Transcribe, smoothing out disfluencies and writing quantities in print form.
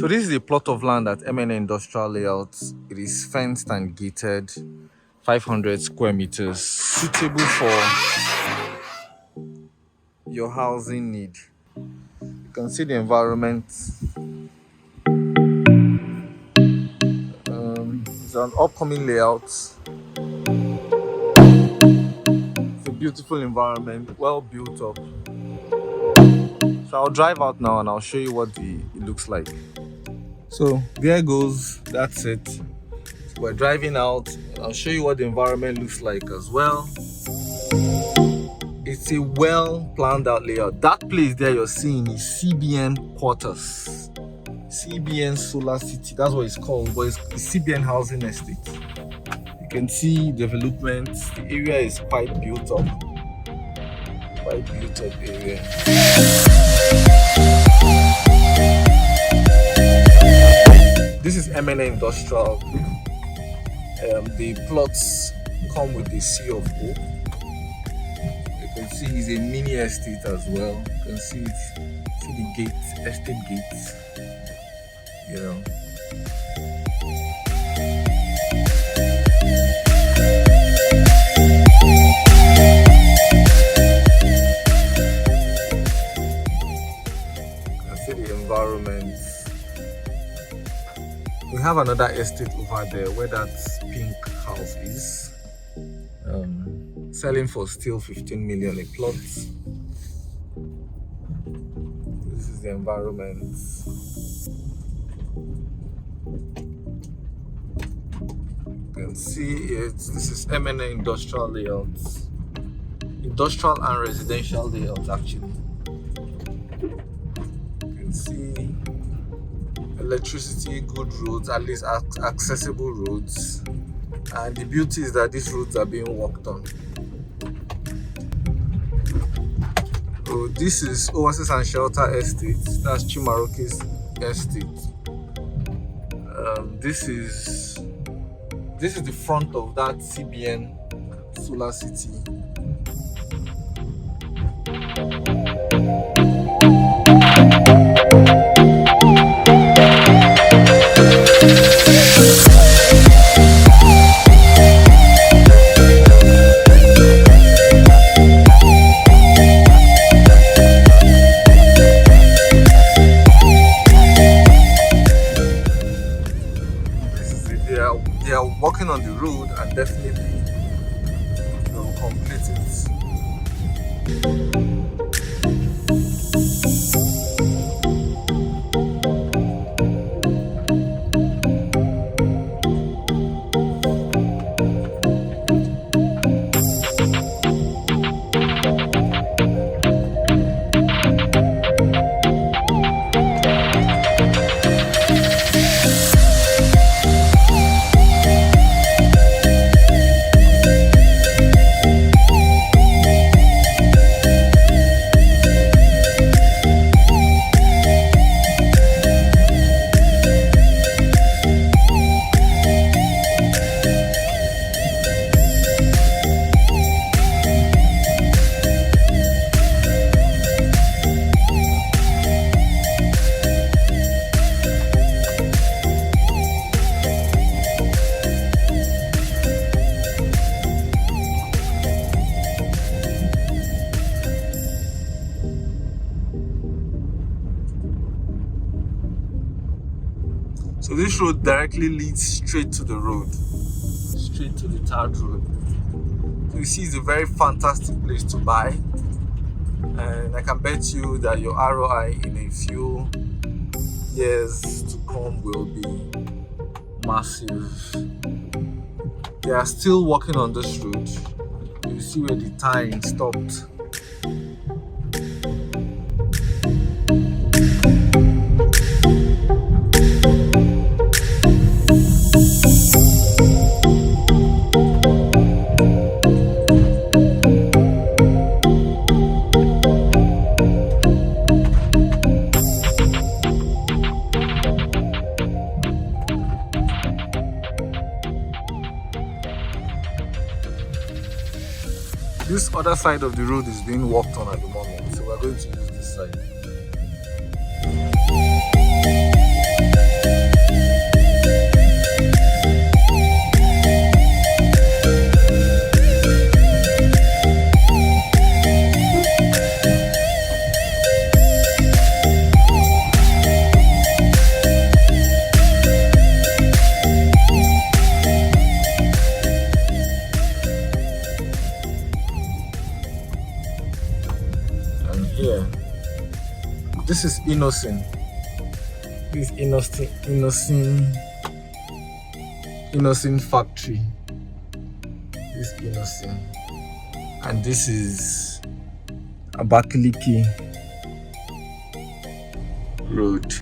So this is a plot of land at Emene Industrial Layout. It is fenced and gated, 500 square meters, suitable for your housing need. You can see the environment. It's an upcoming layout. It's a beautiful environment, well built up. So I'll drive out now and I'll show you what it looks like. So there goes, that's it. We're driving out. I'll show you what the environment looks like as well. It's a well planned out layout. That place there you're seeing is CBN quarters. CBN Solar City, that's what it's called, but it's CBN Housing Estate. You can see development. The area is quite built up. Quite built up area. This is Emene Industrial. The plots come with the Sea of Hope. You can see it's a mini estate as well. You can see it. See the gates, estate gates. You know. You can see the environment. We have another estate over there where that pink house is. Selling for still 15 million a plot. This is the environment. You can see it. This is Emene Industrial Layout. Industrial and residential layout actually. You can see electricity, good roads, at least accessible roads. And the beauty is that these roads are being worked on. So this is Oasis and Shelter Estate. That's Chimaroke's estate. This is the front of that CBN Solar City. They are walking on the road and definitely will complete it. So this road directly leads straight to the road, straight to the tarred road. So you see it's a very fantastic place to buy, and I can bet you that your ROI in a few years to come will be massive. They are still working on this road. You see where the tying stopped. This other side of the road is being worked on at the moment, so we're going to use this side. here. This is Innocent. This is Innocent factory. This is Innocent. And this is Abakaliki Road.